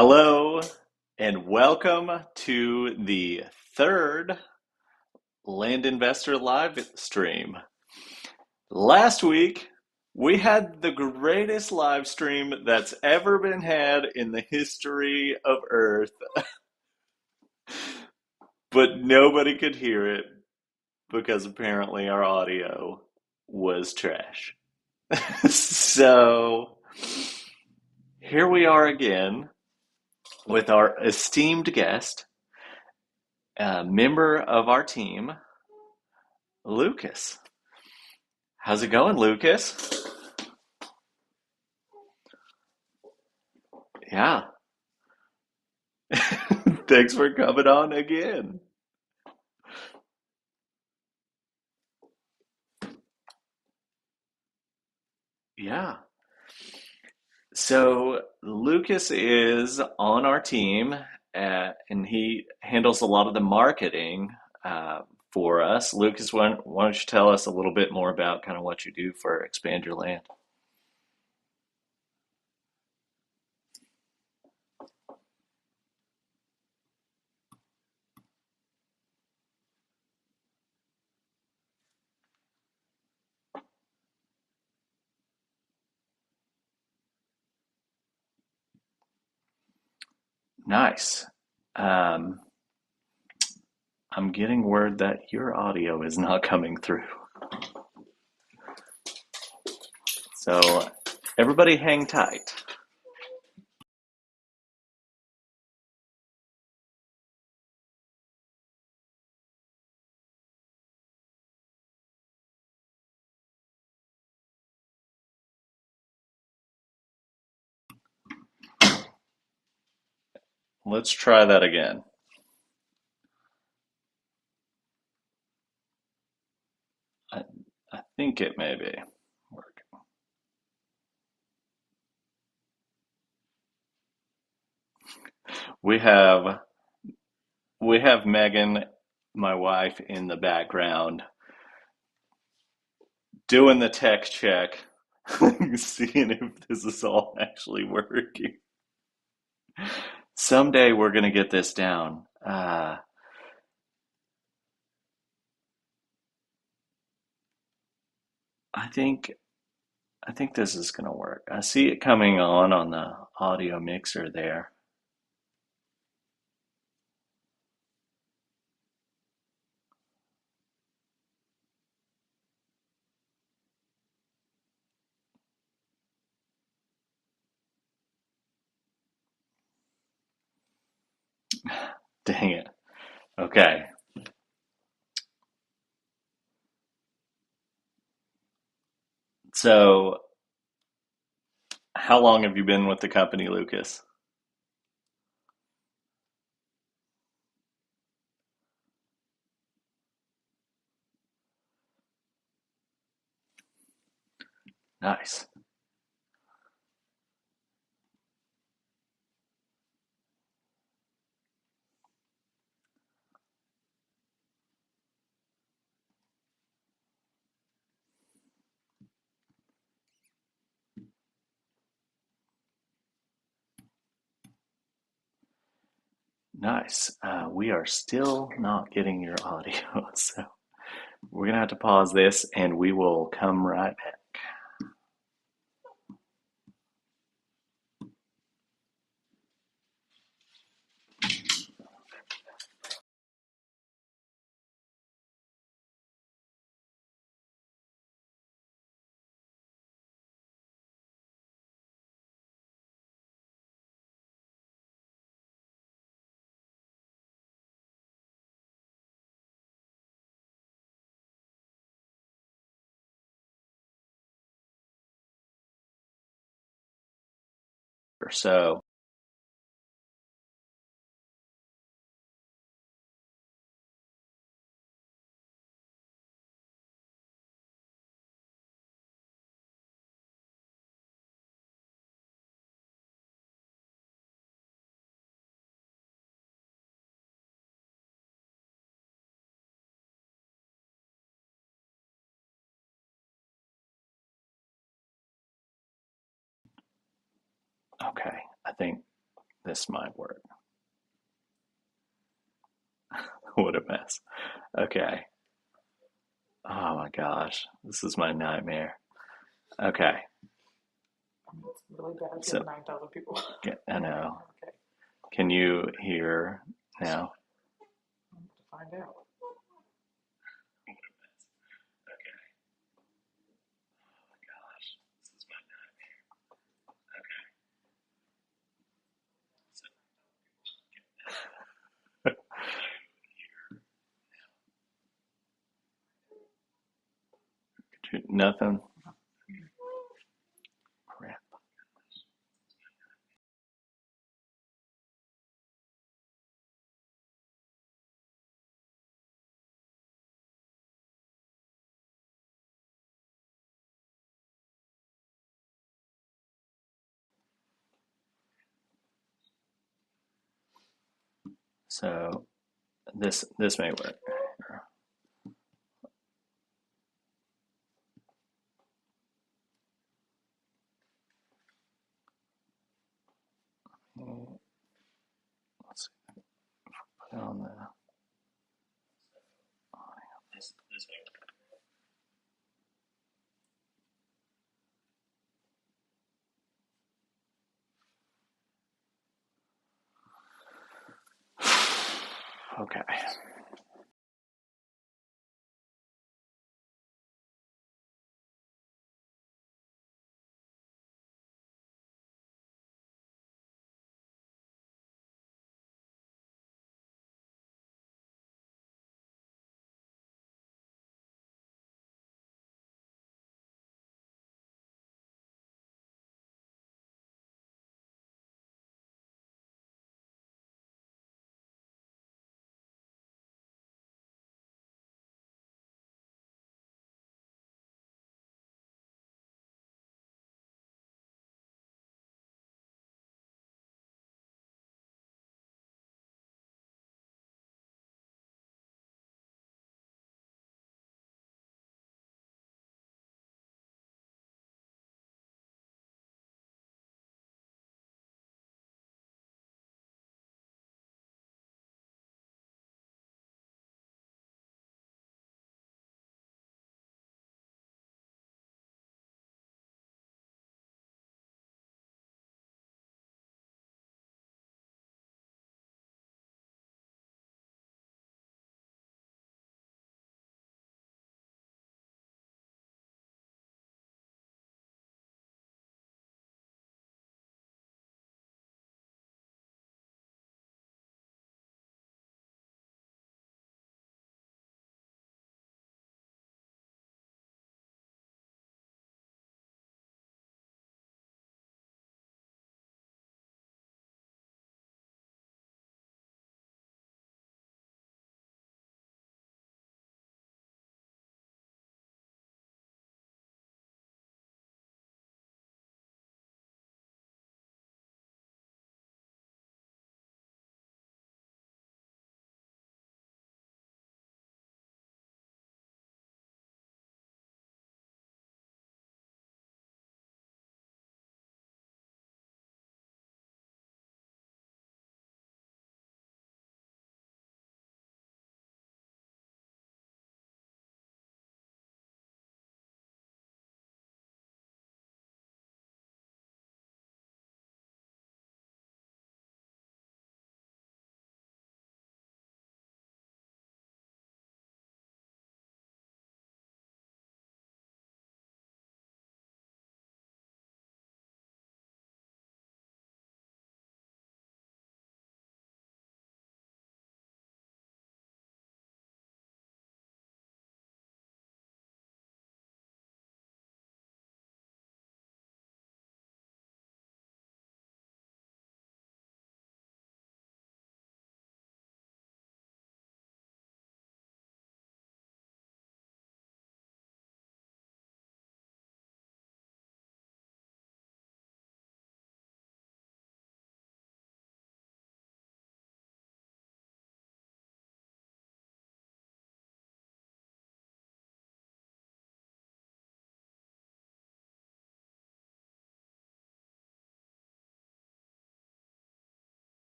Hello and welcome to the third Land Investor live stream. Last week, we had the greatest live stream that's ever been had in the history of Earth, but nobody could hear it because apparently our audio was trash. So here we are again with our esteemed guest, a member of our team, Lucas. How's it going, Lucas? Yeah. Thanks for coming on again. Yeah. So Lucas is on our team, and he handles a lot of the marketing uh, for us. Lucas, why don't you tell us a little bit more about kind of what you do for Expand Your Land? Nice. Um, I'm getting word that your audio is not coming through. So everybody hang tight. Let's try that again. I, I think it may be working. We have we have Megan, my wife, in the background doing the tech check, seeing if this is all actually working. Someday we're gonna get this down. I think I think this is gonna work. I see it coming on the audio mixer there. Dang it. Okay. So, how long have you been with the company, Lucas? Nice. Nice. We are still not getting your audio, so we're gonna have to pause this and we will come right back. So, okay, I think This might work. What a mess. Okay. Oh my gosh. This is my nightmare. Okay. It's really bad if you So, have 9,000 people. yeah, I know. Okay, Can you hear now? to find out. Nothing? Crap. So this may work. Let's see. Put it on the. Okay.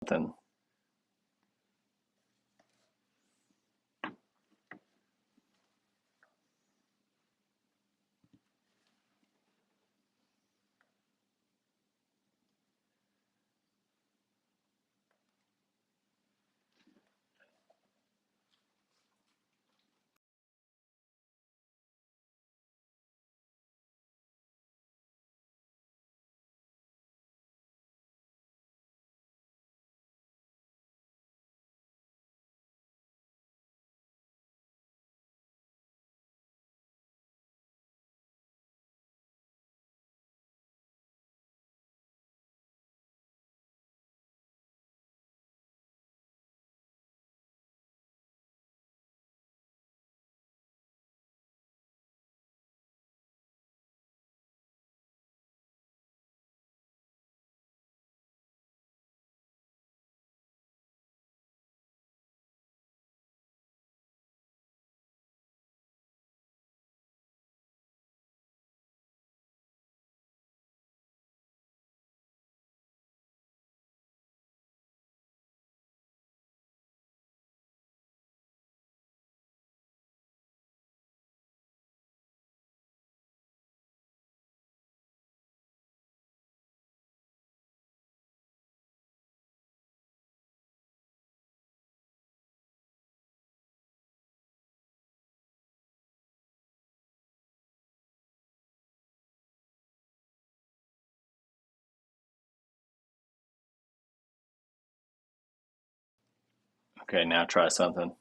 something. Okay, now try something.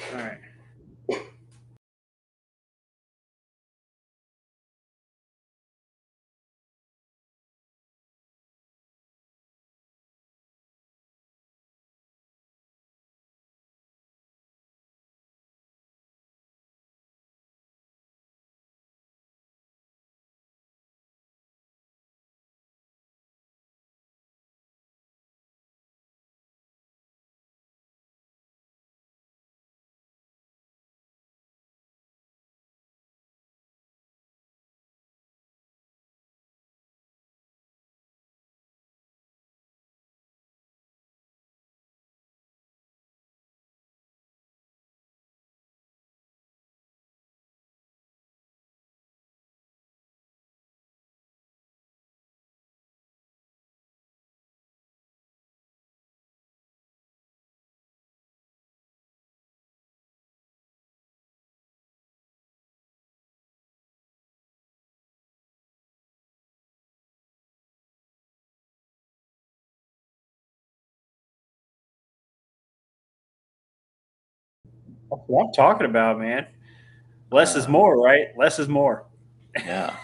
All right. That's what I'm talking about, man. Less is more, right? Less is more. Yeah.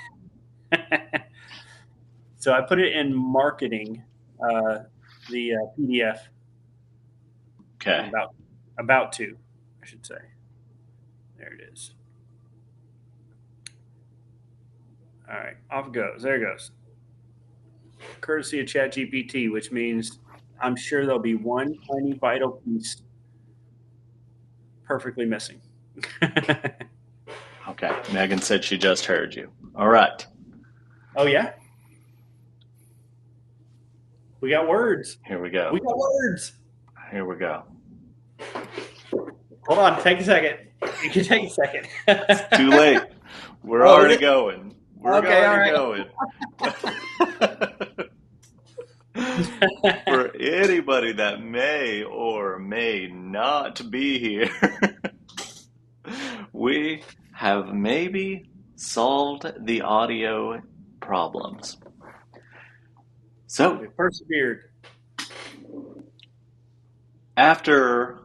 So I put it in marketing, the PDF. I'm Okay. about to, I should say. There it is. All right, off it goes. There it goes. Courtesy of ChatGPT, which means I'm sure there'll be one tiny vital piece perfectly missing. Okay. Megan said she just heard you. All right. Oh yeah, we got words. Here we go. We got words. Here we go. Hold on, take a second. You can take a second. It's too late. We're Oh, is already it? going. We're Okay, all already right. going. For anybody that may or may not be here, we have maybe solved the audio problems. So, We persevered. after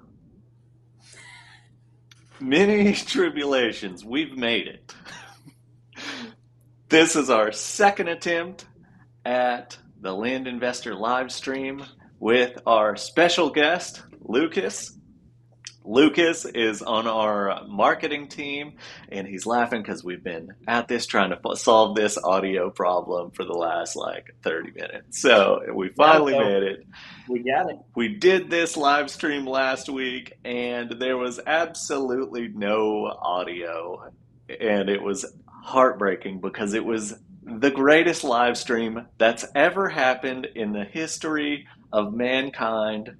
many tribulations, we've made it. This is our second attempt at the Land Investor live stream with our special guest, Lucas. Lucas is on our marketing team, and he's laughing because we've been at this trying to solve this audio problem for the last like 30 minutes. So we Yeah, finally so made it. we got it. We did this live stream last week, and there was absolutely no audio. And it was heartbreaking because it was the greatest live stream that's ever happened in the history of mankind,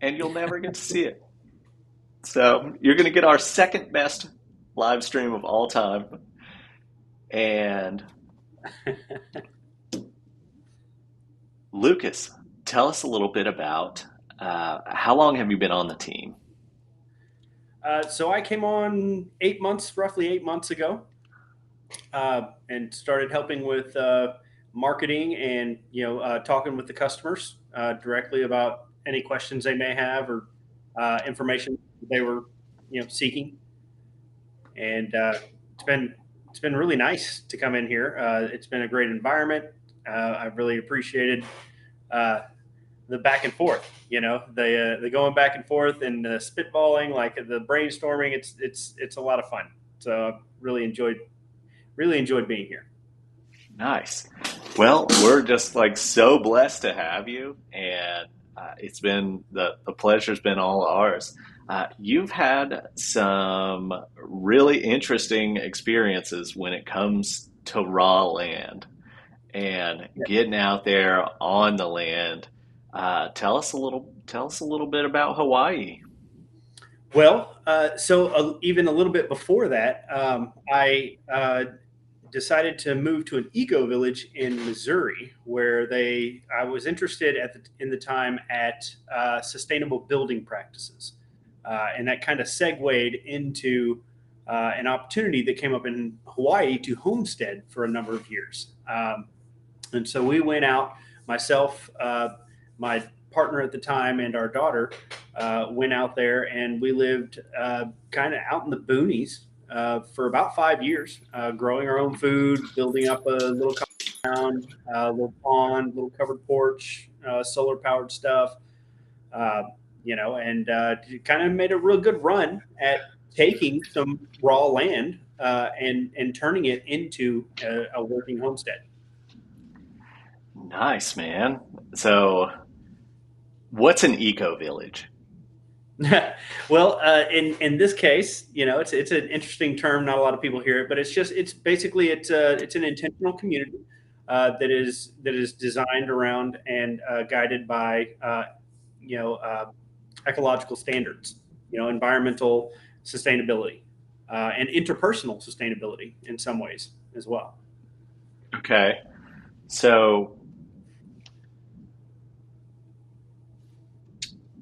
and you'll never get to see it. So you're going to get our second best live stream of all time. And Lucas, tell us a little bit about how long have you been on the team? So I came on 8 months, roughly 8 months ago, and started helping with marketing and talking with the customers directly about any questions they may have or information they were seeking. And it's been really nice to come in here. It's been a great environment. I've really appreciated uh, the back and forth. The going back and forth and the spitballing, like the brainstorming. It's a lot of fun. So I've really enjoyed being here. Nice. Well, we're just like so blessed to have you, and it's been the pleasure's been all ours. You've had some really interesting experiences when it comes to raw land and getting out there on the land. Tell us a little bit about Hawaii. Well, even a little bit before that, I decided to move to an eco village in Missouri, where I was interested in the time at sustainable building practices, and that kind of segued into an opportunity that came up in Hawaii to homestead for a number of years. And so we went out, myself, my partner at the time, and our daughter, went out there and we lived kind of out in the boonies for about 5 years, growing our own food, building up a little compound, a little pond, little covered porch, solar powered stuff, uh, and kind of made a real good run at taking some raw land and turning it into a working homestead. Nice, man. So, what's an eco village? Well, in this case, it's an interesting term. Not a lot of people hear it, but it's basically it's an intentional community that is designed around and guided by you know uh, ecological standards, environmental sustainability, and interpersonal sustainability in some ways as well. Okay. So,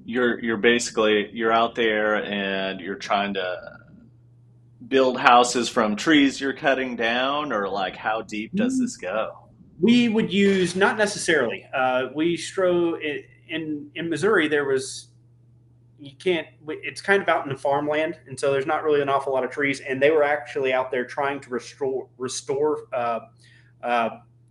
you're basically you're out there and you're trying to build houses from trees you're cutting down, or like how deep does this go? We would use not necessarily. We stro in Missouri. There was you can't. It's kind of out in the farmland, and so there's not really an awful lot of trees. And they were actually out there trying to restore uh,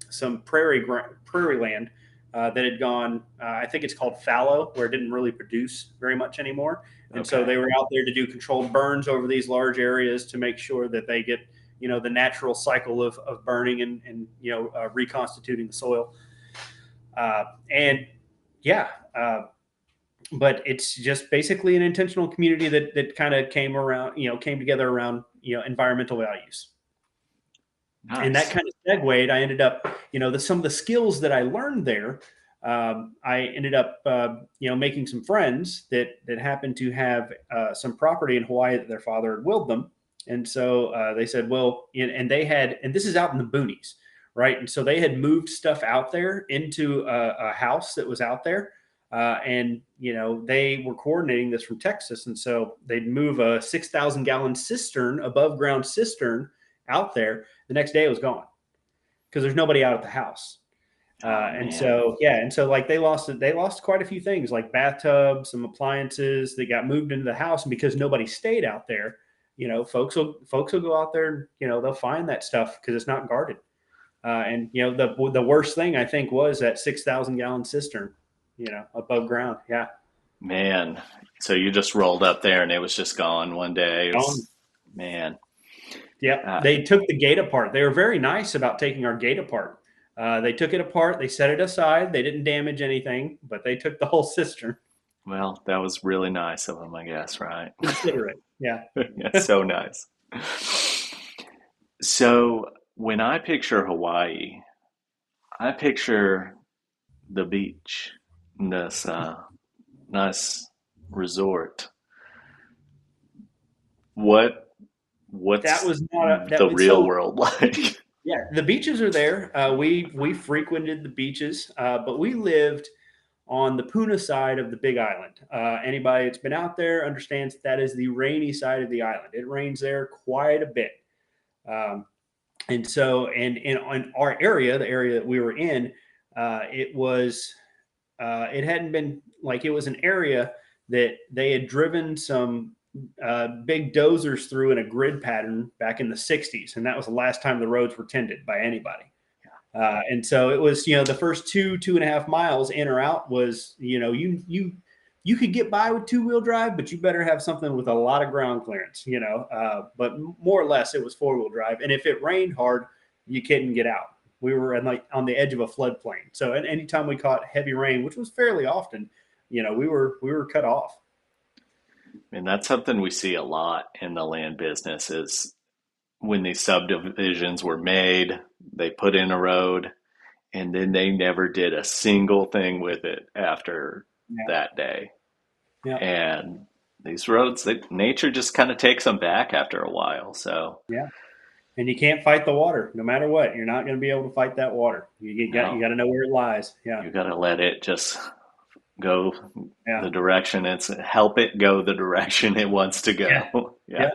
some prairie land that had gone. I think it's called fallow, where it didn't really produce very much anymore. And so Okay. they were out there to do controlled burns over these large areas to make sure that they get the natural cycle of burning and reconstituting the soil. And yeah. But it's just basically an intentional community that kind of came together around environmental values. And that Nice. kind of segued. I ended up, some of the skills that I learned there. I ended up, making some friends that happened to have some property in Hawaii that their father had willed them, and so they said, well, and they had, and this is out in the boonies, right? And so they had moved stuff out there into a house that was out there, and they were coordinating this from Texas, and so they'd move a 6,000 gallon cistern, above ground cistern, out there. The next day it was gone because there's nobody out at the house. Oh And man. so yeah, and so like they lost quite a few things like bathtubs, some appliances that got moved into the house, and because nobody stayed out there, folks will go out there and they'll find that stuff because it's not guarded. And the worst thing I think was that 6,000 gallon cistern, above ground. Yeah, Man. So you just rolled up there and it was just gone one day. It gone. was, man. Yep, Uh, they took the gate apart. They were very nice about taking our gate apart. They took it apart. They set it aside. They didn't damage anything, but they took the whole cistern. well, that was really nice of them, I guess, right? Considerate. Yeah. Yeah, so nice. So when I picture Hawaii, I picture the beach, this nice resort. What That what's was not a that the was real so world like? yeah, the beaches are there. We frequented the beaches, but we lived on the Puna side of the Big Island. Anybody that's been out there understands that is the rainy side of the island. It rains there quite a bit. Um, and so, and in our area, the area that we were in, it hadn't been like, it was an area that they had driven some big dozers through in a grid pattern back in the 60s. And that was the last time the roads were tended by anybody. And so it was, the first 2.5 miles in or out was, you could get by with two-wheel drive, but you better have something with a lot of ground clearance, but more or less it was four-wheel drive. And if it rained hard, you couldn't get out. We were on the edge of a floodplain. So anytime we caught heavy rain, which was fairly often, we were cut off. And that's something we see a lot in the land business is when these subdivisions were made, they put in a road and then they never did a single thing with it after Yeah. that day. Yeah. And these roads, nature just kind of takes them back after a while. So, Yeah. And you can't fight the water no matter what. You're not going to be able to fight that water. You got no, to know where it lies. Yeah. you got to let it just go Yeah. the direction help it go the direction it wants to Yeah. go. Yeah. Yeah.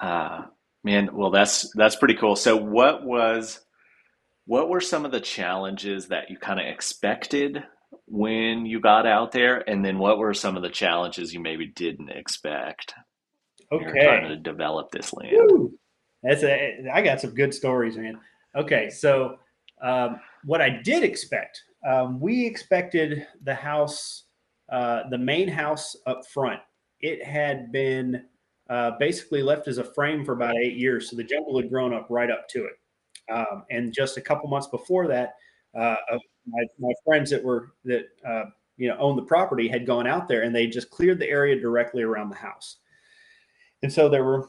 Uh, man, well, that's pretty cool. So, what were some of the challenges that you kind of expected when you got out there? And then what were some of the challenges you maybe didn't expect when you were trying to Okay. develop this land? Woo. I got some good stories, man. Okay, so what I did expect, we expected the house, the main house up front. It had been basically left as a frame for about 8 years, so the jungle had grown up right up to it. And just a couple months before that, my friends that owned the property had gone out there and they just cleared the area directly around the house. And so there were,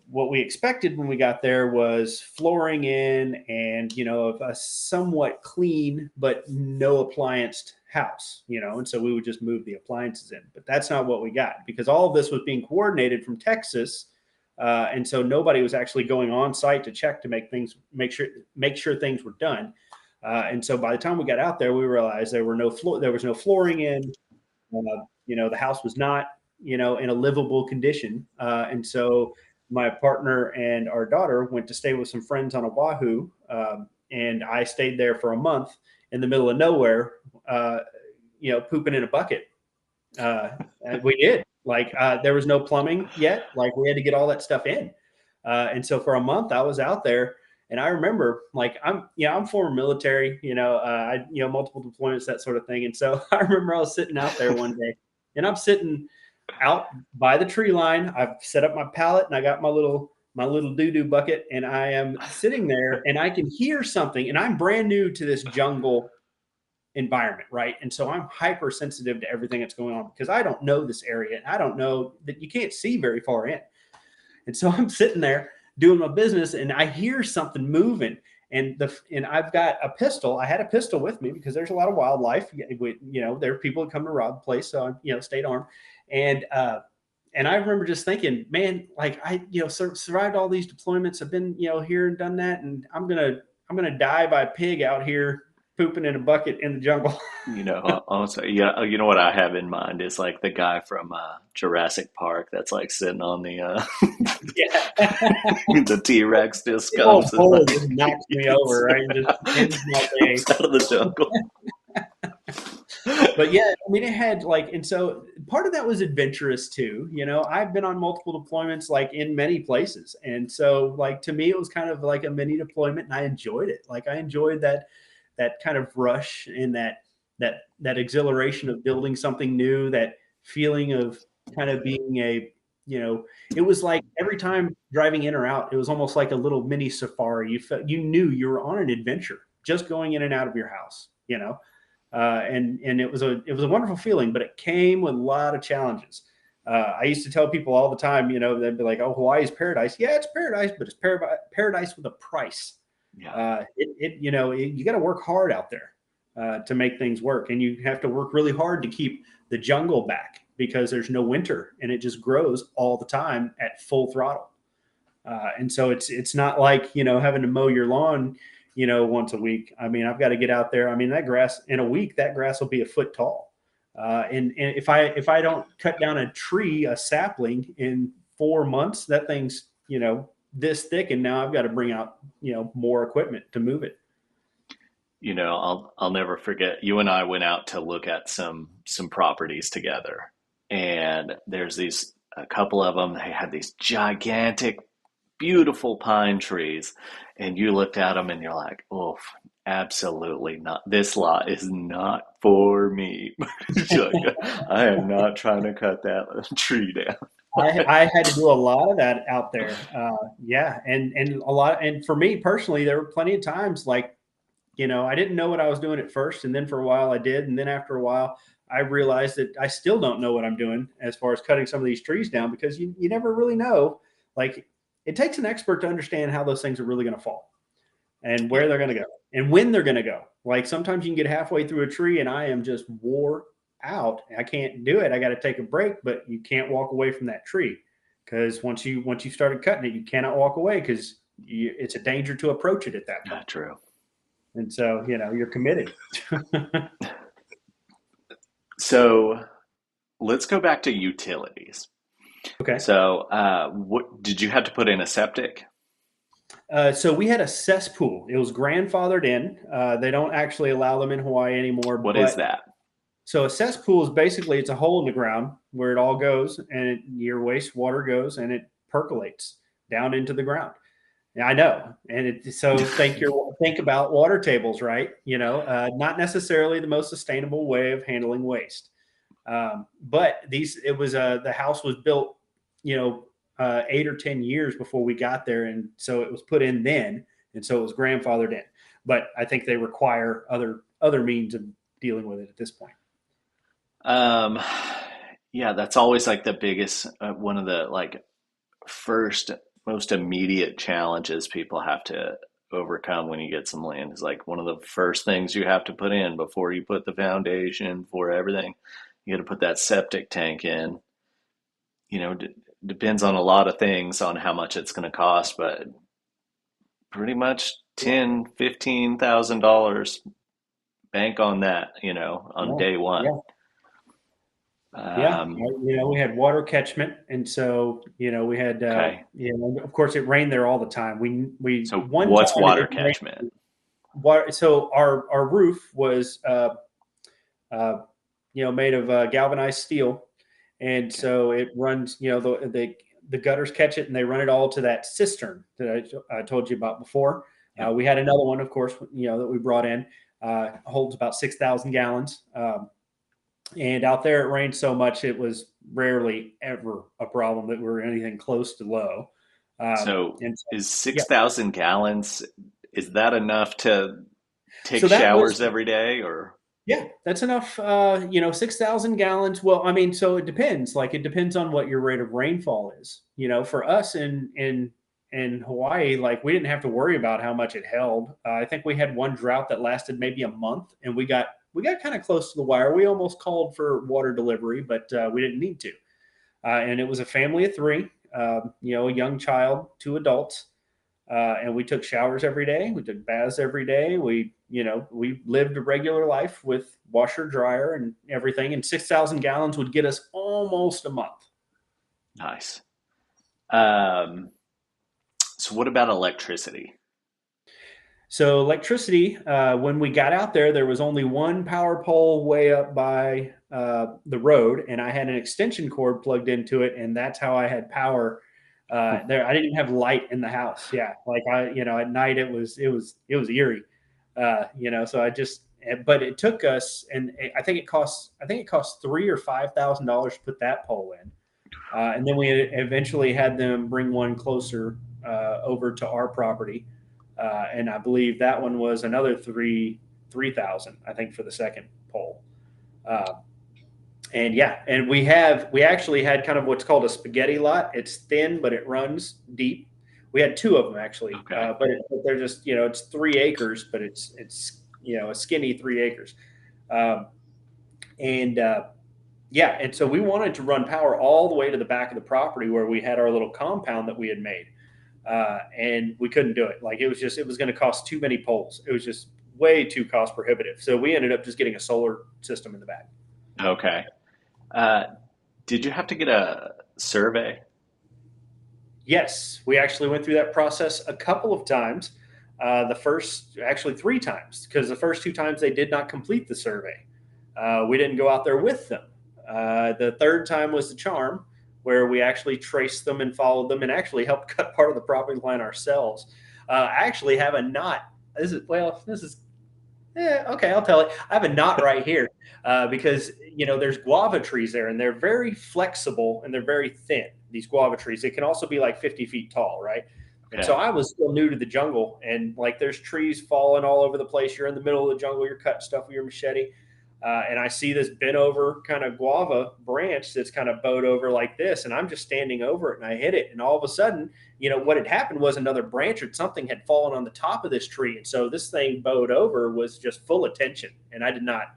what we expected when we got there was flooring in and, a somewhat clean but no applianced house, and so we would just move the appliances in. But that's not what we got because all of this was being coordinated from Texas. And so nobody was actually going on site to check to make sure things were done. And so by the time we got out there, we realized there was no flooring in. The house was not, in a livable condition. And so my partner and our daughter went to stay with some friends on Oahu. And I stayed there for a month in the middle of nowhere, pooping in a bucket. And we did. Like, there was no plumbing yet. Like, we had to get all that stuff in. And so for a month, I was out there. And I remember, like, I'm former military, multiple deployments, that sort of thing. And so I remember I was sitting out there one day, and I'm sitting out by the tree line. I've set up my pallet, and I got my little doo-doo bucket, and I am sitting there, and I can hear something, and I'm brand new to this jungle environment, right? And so I'm hypersensitive to everything that's going on because I don't know this area, and I don't know that you can't see very far in. And so I'm sitting there doing my business and I hear something moving. And I've got a pistol. I had a pistol with me because there's a lot of wildlife. There are people that come to rob the place, so I stayed armed. And and I remember just thinking, man, like I survived all these deployments. I've been here and done that, and I'm gonna die by a pig out here pooping in a bucket in the jungle. Also, yeah, you know what I have in mind is like the guy from Jurassic Park that's like sitting on the Yeah. the T-Rex just Big old comes and bull like just knocks me over, right? And just ends my day. comes out of the jungle. But yeah, I mean, it had like, and so part of that was adventurous too. I've been on multiple deployments, like in many places, and so like to me, it was kind of like a mini deployment, and I enjoyed it. Like I enjoyed that kind of rush and that exhilaration of building something new, that feeling of kind of being it was like every time driving in or out, it was almost like a little mini safari. You knew you were on an adventure just going in and out of your house. And it was a wonderful feeling, but it came with a lot of challenges. I used to tell people all the time, they'd be like, "Oh, Hawaii's paradise." Yeah, it's paradise, but it's paradise with a price. Yeah, You got to work hard out there to make things work, and you have to work really hard to keep the jungle back because there's no winter and it just grows all the time at full throttle. And so it's not like having to mow your lawn once a week. I mean, I've got to get out there. I mean, that grass in a week, that grass will be a foot tall. And if I don't cut down a tree, a sapling in 4 months, that thing's this thick, and now I've got to bring out more equipment to move it. I'll never forget. You and I went out to look at some properties together, and there's these a couple of them. They had these gigantic, beautiful pine trees, and you looked at them and you're like, "Oh, absolutely not. This lot is not for me." I am not trying to cut that tree down. I had to do a lot of that out there. Yeah, and a lot, and for me personally, there were plenty of times like I didn't know what I was doing at first, and then for a while I did, and then after a while I realized that I still don't know what I'm doing as far as cutting some of these trees down because you never really know. Like it takes an expert to understand how those things are really going to fall and Yeah, where they're going to go and when they're going to go. Like sometimes you can get halfway through a tree and I am just wore out. I can't do it. I got to take a break, but you can't walk away from that tree because once you started cutting it, you cannot walk away because it's a danger to approach it at that yeah, point. true. And so, you're committed. So let's go back to utilities. Okay. So, what did you have to put in a septic? So we had a cesspool. It was grandfathered in. They don't actually allow them in Hawaii anymore. What is But that? so a cesspool is basically it's a hole in the ground where it all goes, and your wastewater goes, and it percolates down into the ground. Yeah, I know, and so think about water tables, right? Not necessarily the most sustainable way of handling waste. But the house was built, 8 or 10 years before we got there, and so it was put in then, and so it was grandfathered in. But I think they require other means of dealing with it at this point. Um, yeah, that's always like the biggest, one of the like first, most immediate challenges people have to overcome when you get some land is like one of the first things you have to put in before you put the foundation, for everything. You got to put that septic tank in. Depends on a lot of things on how much it's going to cost, but pretty much Yeah, 10, $15,000 bank on that, on yeah, day one. yeah. Yeah, Um, we had water catchment, and so we had okay. of course it rained there all the time. We So one what's time it water didn't rain. catchment? Water, so our roof was uh, made of galvanized steel, and Okay. so it runs. The gutters catch it, and they run it all to that cistern that I told you about before. Yep. We had another one, of course, that we brought in. Holds about 6,000 gallons. And out there, it rained so much, it was rarely ever a problem that we were anything close to low. So And so, is yeah, 6,000 gallons, is that enough to take so that was, showers every day or? yeah, that's enough. 6,000 gallons. Well, I mean, so it depends. Like, it depends on what your rate of rainfall is. For us in Hawaii, like we didn't have to worry about how much it held. I think we had one drought that lasted maybe a month, and we got kind of close to the wire. We almost called for water delivery, but we didn't need to. And it was a family of three, a young child, two adults, and we took showers every day. We took baths every day. We lived a regular life with washer, dryer, and everything. And 6,000 gallons would get us almost a month. Nice. Um, so what about electricity? So electricity, when we got out there, there was only one power pole way up by the road, and I had an extension cord plugged into it, and that's how I had power. There, I didn't even have light in the house. Yeah, like at night it was eerie. So but it took us, and I think it cost $3,000 or $5,000 to put that pole in, and then we eventually had them bring one closer over to our property, and I believe that one was another 3,000. I think for the second pole. Uh, and yeah, and we actually had kind of what's called a spaghetti lot. It's thin, but it runs deep. We had two of them actually, Okay. but they're just it's 3 acres, but it's a skinny 3 acres, um, and yeah, and so we wanted to run power all the way to the back of the property where we had our little compound that we had made, and we couldn't do it. Like it was going to cost too many poles. It was just way too cost prohibitive. So we ended up just getting a solar system in the back. Okay. Uh, did you have to get a survey? Yes, we actually went through that process a couple of times. The first, actually, three times, because the first two times they did not complete the survey. We didn't go out there with them. The third time was the charm, where we actually traced them and followed them and actually helped cut part of the property line ourselves. I actually have a knot. This is okay, I'll tell it. I have a knot right here because there's guava trees there, and they're very flexible and they're very thin. These guava trees, it can also be like 50 feet tall, right? And so Okay. I was still new to the jungle, and like there's trees falling all over the place. You're in the middle of the jungle, you're cutting stuff with your machete, and I see this bent over kind of guava branch that's kind of bowed over like this, and I'm just standing over it, and I hit it, and all of a sudden, what had happened was another branch or something had fallen on the top of this tree, and so this thing bowed over was just full of tension, and I did not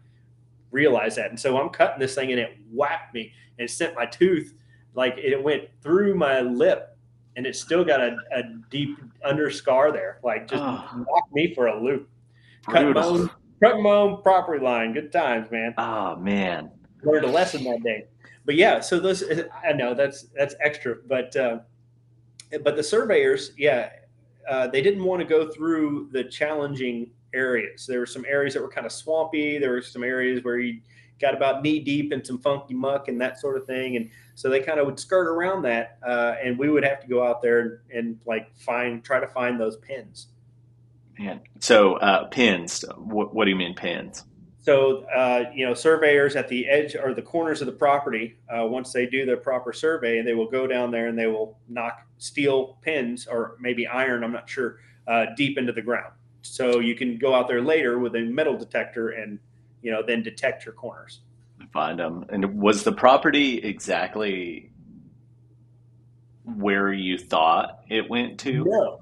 realize that, and so I'm cutting this thing, and it whacked me, and it sent my tooth like it went through my lip, and it still got a deep under scar there, like just Oh, knocked me for a loop. Cutting my brutal. own cutting my own property line. Good times, man. Oh, man. Learned a lesson that day. But yeah, so I know that's extra, but the surveyors, yeah, they didn't want to go through the challenging areas. There were some areas that were kind of swampy. There were some areas where you got about knee deep in some funky muck and that sort of thing. And so they kind of would skirt around that, and we would have to go out there and like try to find those pins. Man. So pins. What do you mean pins? So, surveyors at the edge or the corners of the property, once they do their proper survey, they will go down there and they will knock steel pins or maybe iron, I'm not sure, deep into the ground. So you can go out there later with a metal detector and, then detect your corners. Find them. And was the property exactly where you thought it went to? No,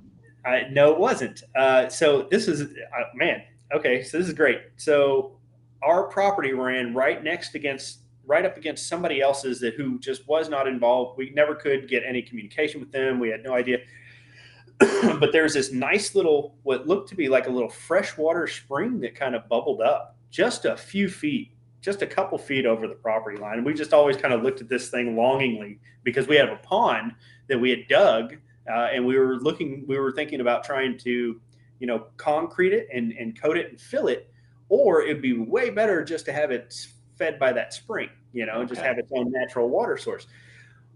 no, it wasn't. So this is, man, okay, so this is great. So our property ran right up against somebody else's who just was not involved. We never could get any communication with them. We had no idea. But there was this nice little, what looked to be like a little freshwater spring that kind of bubbled up just a few feet, just a couple feet over the property line. And we just always kind of looked at this thing longingly because we had a pond that we had dug, and we were thinking about trying to, concrete it and coat it and fill it, or it'd be way better just to have it fed by that spring, and just Okay. have its own natural water source.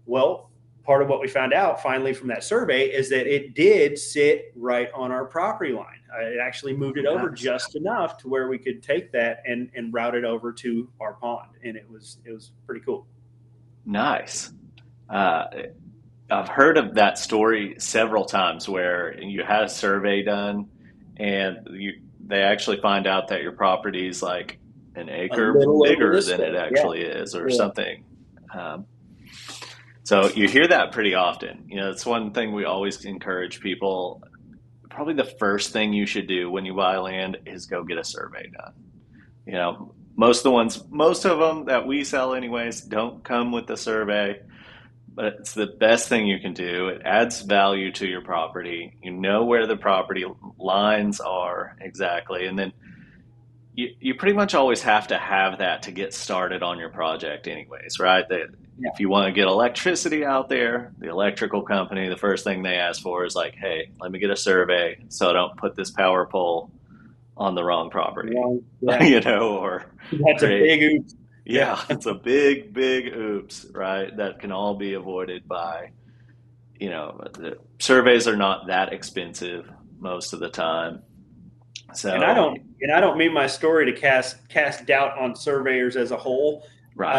Well, part of what we found out finally from that survey is that it did sit right on our property line. It actually moved it over Nice. just enough to where we could take that and route it over to our pond, and it was pretty cool. Nice. Uh, I've heard of that story several times where you had a survey done and they actually find out that your property is like an A acre little over bigger this than it way, yeah, actually is or yeah. something. Um, so you hear that pretty often. It's one thing we always encourage people. Probably the first thing you should do when you buy land is go get a survey done. Most of them that we sell anyways don't come with the survey, but it's the best thing you can do. It adds value to your property. You know where the property lines are exactly. And then you pretty much always have to have that to get started on your project anyways, right? Yeah. If you want to get electricity out there, the electrical company, the first thing they ask for is like, hey, let me get a survey so I don't put this power pole on the wrong property, Wrong. Yeah. or That's a create. big oops. Yeah. Yeah, it's a big, big oops, right? That can all be avoided by, the surveys are not that expensive most of the time. And I So, don't and I don't mean my story to cast doubt on surveyors as a whole. right.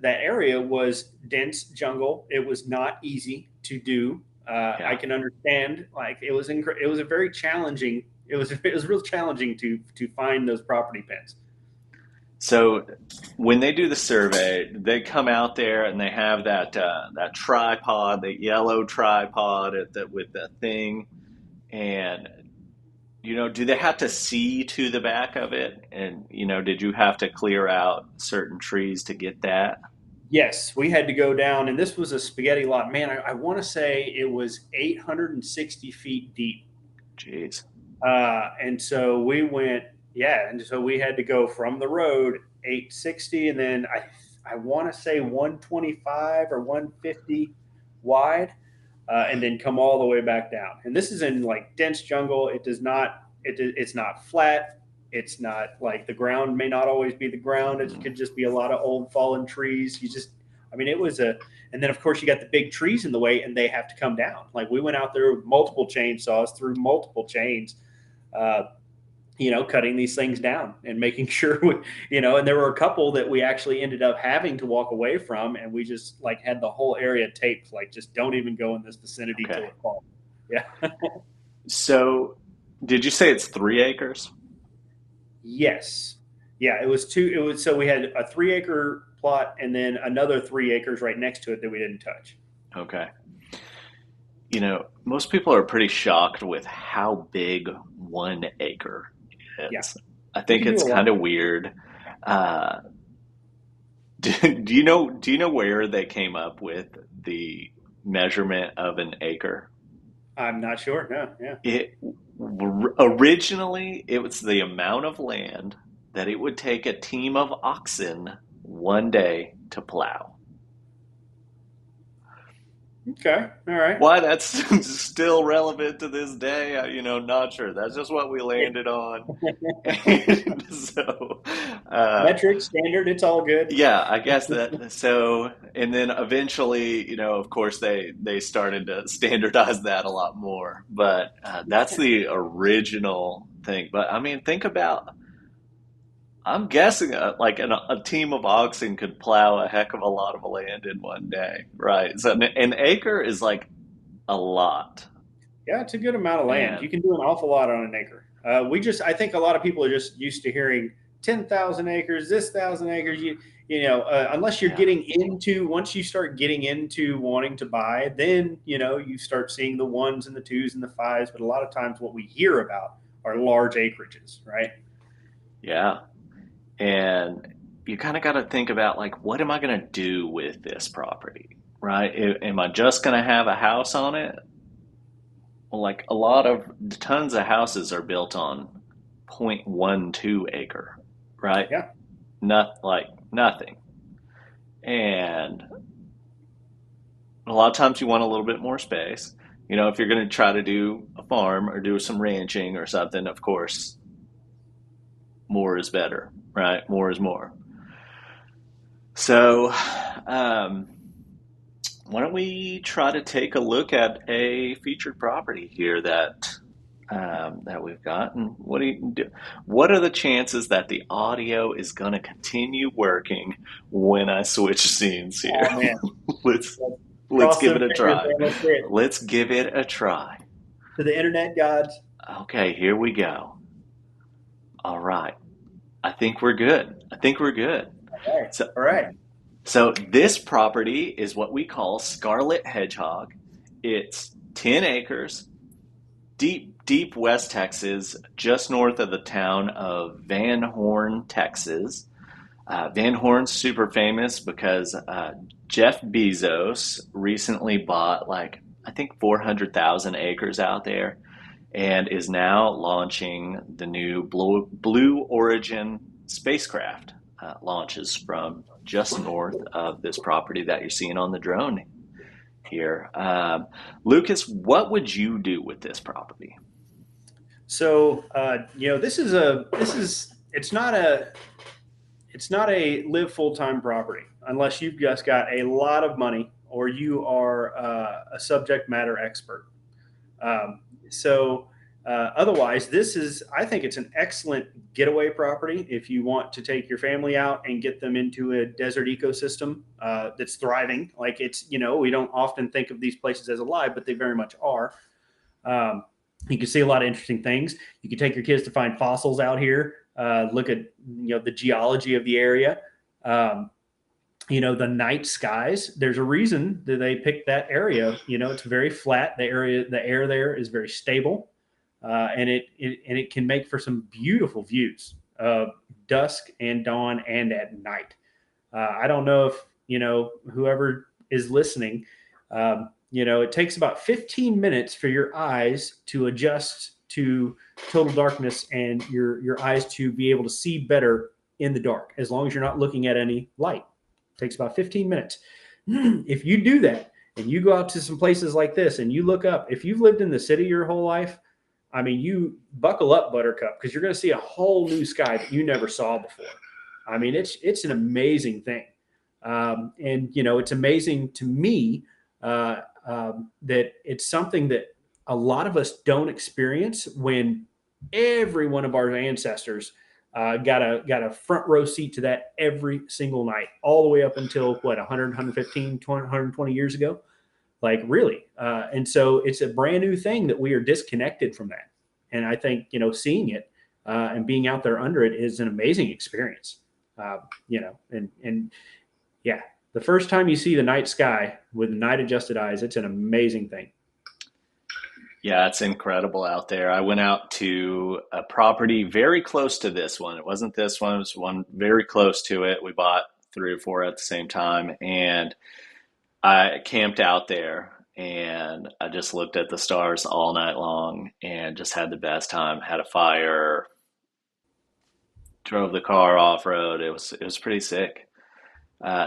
That area was dense jungle. It was not easy to do. I Yeah. can understand. Like it was a very challenging. It was real challenging to find those property pins. So when they do the survey, they come out there and they have that tripod, the yellow tripod with the thing, and do they have to see to the back of it? And did you have to clear out certain trees to get that? Yes, we had to go down, and this was a spaghetti lot. Man, I want to say it was 860 feet deep. Jeez. And so we went, yeah, and so we had to go from the road 860, and then I want to say 125 or 150 wide, and then come all the way back down. And this is in like dense jungle. It's not flat. It's not like the ground may not always be the ground. It Mm. could just be a lot of old fallen trees. I mean, and then of course you got the big trees in the way, and they have to come down. Like we went out there with multiple chainsaws through multiple chains, uh, cutting these things down and making sure and there were a couple that we actually ended up having to walk away from, and we just like had the whole area taped, like just don't even go in this vicinity till Okay. it falls. Yeah. So did you say it's 3 acres? Yes. Yeah. It was two. It was so we had a 3 acre plot and then another 3 acres right next to it that we didn't touch. Okay. Most people are pretty shocked with how big 1 acre Yeah. is. I You think can do it's a lot. kind of weird. Uh, do you know where they came up with the measurement of an acre? I'm not sure. No. Yeah. It Originally it was the amount of land that it would take a team of oxen one day to plow. Okay. All right. Why that's still relevant to this day, not sure. That's just what we landed on. And so, uh, Metric, standard, it's all good. yeah, I guess that so, and then eventually, of course, they started to standardize that a lot more. But that's the original thing. But I mean, think about. I'm guessing like a team of oxen could plow a heck of a lot of land in one day, right? So an acre is like a lot, Yeah, it's a good amount of land. and You can do an awful lot on an acre. I think a lot of people are just used to hearing 10,000 acres, this 1,000 acres. Unless you're yeah, once you start getting into wanting to buy, then, you start seeing the ones and the twos and the fives. But a lot of times what we hear about are large acreages, right? yeah. And you kind of got to think about like, what am I going to do with this property, right? Am I just going to have a house on it? Well, like a lot of tons of houses are built on 0.12 acre, right? Yeah. Not like nothing. And a lot of times you want a little bit more space. If you're going to try to do a farm or do some ranching or something, of course, more is better, right? More is more. So, um, why don't we try to take a look at a featured property here that we've got, and what do you do? What are the chances that the audio is going to continue working when I switch scenes here? Oh man, let's let's cross give them it a fingers, try. man. Let's see it. Let's give it a try. To the internet gods. Okay, here we go. All right. I think we're good. I think we're good. All right. So All right. So this property is what we call Scarlet Hedgehog. It's 10 acres, deep, deep West Texas, just north of the town of Van Horn, Texas. Van Horn's super famous because Jeff Bezos recently bought like, I think 400,000 acres out there and is now launching the new Blue Origin spacecraft. Launches from just north of this property that you're seeing on the drone here. Lucas, what would you do with this property? So it's not a live full time property unless you've just got a lot of money or you are a subject matter expert. Otherwise, I think it's an excellent getaway property if you want to take your family out and get them into a desert ecosystem that's thriving. Like we don't often think of these places as alive, but they very much are. Um, you can see a lot of interesting things. You can take your kids to find fossils out here, look at the geology of the area. Um, the night skies. There's a reason that they picked that area. It's very flat. The air there is very stable, and it can make for some beautiful views of dusk and dawn and at night. I don't know if whoever is listening. It takes about 15 minutes for your eyes to adjust to total darkness and your eyes to be able to see better in the dark, as long as you're not looking at any light. It takes about 15 minutes. If you do that and you go out to some places like this and you look up, if you've lived in the city your whole life, I mean, you buckle up, Buttercup, because you're going to see a whole new sky that you never saw before. I mean, it's an amazing thing, and it's amazing to me that it's something that a lot of us don't experience when every one of our ancestors got a front row seat to that every single night, all the way up until what 100, 115, 20, 120 years ago. Like really, and so it's a brand new thing that we are disconnected from that. And I think seeing it and being out there under it is an amazing experience. And yeah, the first time you see the night sky with night adjusted eyes, it's an amazing thing. Yeah, it's incredible out there. I went out to a property very close to this one. It wasn't this one, it was one very close to it. We bought three or four at the same time, and I camped out there and I just looked at the stars all night long and just had the best time. Had a fire, drove the car off road. It was pretty sick.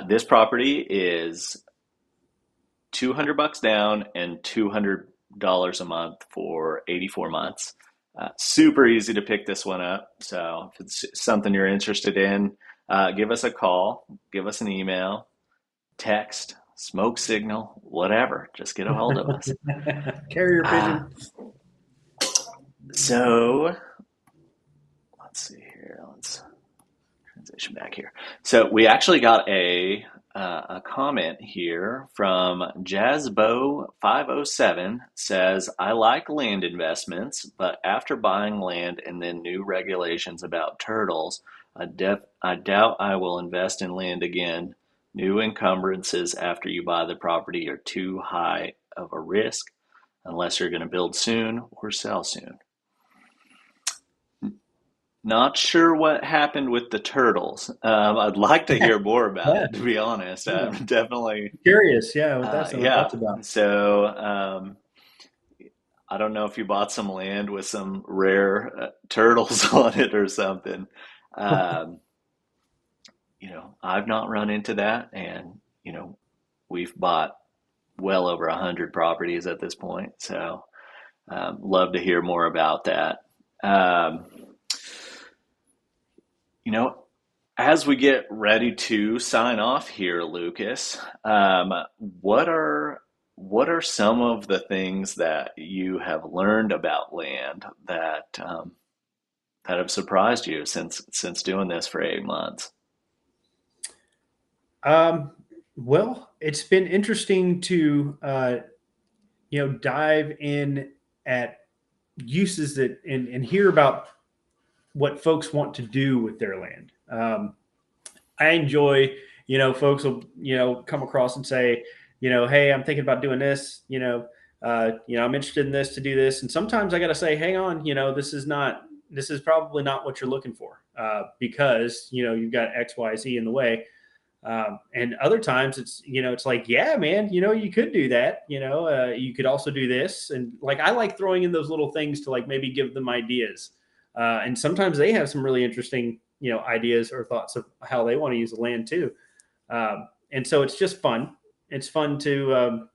This property is $200 down and $200 a month for 84 months. Super easy to pick this one up. So if it's something you're interested in, give us a call, give us an email, text, smoke signal, whatever. Just get a hold of us. Carrier Uh, pigeon. so let's see here. Let's transition back here. So we actually got a comment here from Jazzbo507 says, I like land investments, but after buying land and then new regulations about turtles, I doubt I will invest in land again. New encumbrances after you buy the property are too high of a risk unless you're going to build soon or sell soon. Not sure what happened with the turtles. I'd like to hear more about Yeah, it, to be honest. yeah. I'm definitely, Curious, yeah, what yeah. that's about. So I don't know if you bought some land with some rare turtles on it or something. Um, I've not run into that, and we've bought well over 100 properties at this point. So love to hear more about that. Um, you know, As we get ready to sign off here, Lucas, what are what are some of the things that you have learned about land that have surprised you since doing this for 8 months? Um, well, it's been interesting to dive in at uses that and hear about what folks want to do with their land. I enjoy, folks will, come across and say, hey, I'm thinking about doing this, I'm interested in this to do this. And sometimes I got to say, hang on, this is probably not what you're looking for because, you've got X, Y, Z in the way. And other times it's like, yeah, man, you could do that. You could also do this. And like, I like throwing in those little things to like maybe give them ideas. And sometimes they have some really interesting, ideas or thoughts of how they want to use the land too. And so it's just fun. It's fun to,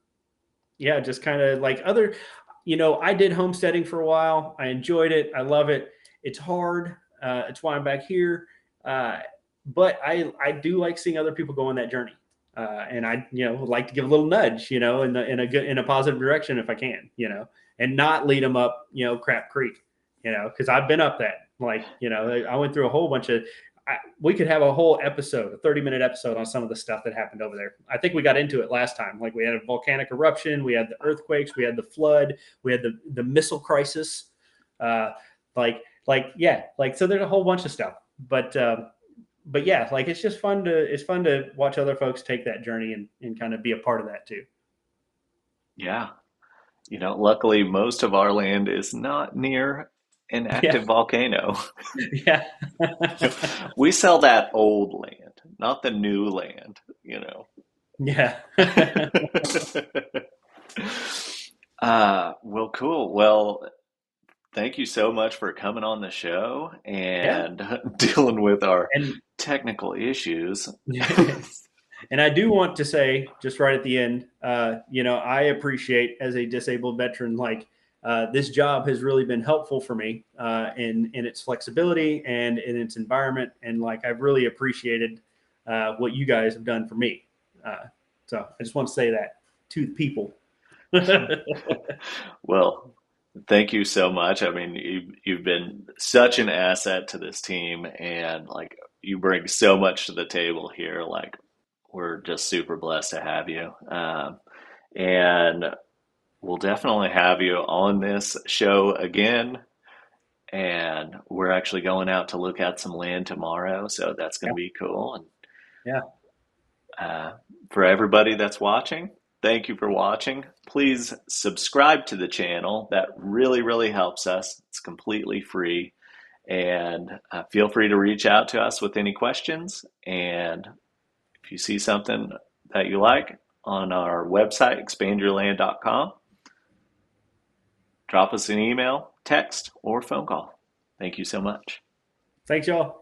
yeah, just kind of like I did homesteading for a while. I enjoyed it. I love it. It's hard. It's why I'm back here. But I do like seeing other people go on that journey. And I, would like to give a little nudge, in a positive direction if I can, and not lead them up, crap creek, because I've been up that. Like, I went through a whole bunch of. We could have a whole episode, a 30-minute episode on some of the stuff that happened over there. I think we got into it last time. Like we had a volcanic eruption, we had the earthquakes, we had the flood, we had the missile crisis. Uh, yeah, so there's a whole bunch of stuff. But yeah, like it's fun to watch other folks take that journey and kind of be a part of that too. Yeah, luckily most of our land is not near an Yeah. active volcano. Yeah. We sell that old land, not the new land. Yeah. Well, cool. Well, thank you so much for coming on the show Yeah. and dealing with our And technical issues. and I do want to say, just right at the end, I appreciate as a disabled veteran, like this job has really been helpful for me in its flexibility and in its environment, and like I've really appreciated what you guys have done for me. So I just want to say that to the people. Well, thank you so much. I mean, you've been such an asset to this team, and like you bring so much to the table here. Like we're just super blessed to have you. And we'll definitely have you on this show again. And we're actually going out to look at some land tomorrow, so that's going Yeah. to be cool. And Yeah. uh, for everybody that's watching, thank you for watching. Please subscribe to the channel. That really, really helps us. It's completely free. And feel free to reach out to us with any questions. And if you see something that you like on our website, expandyourland.com, drop us an email, text, or phone call. Thank you so much. Thanks, y'all.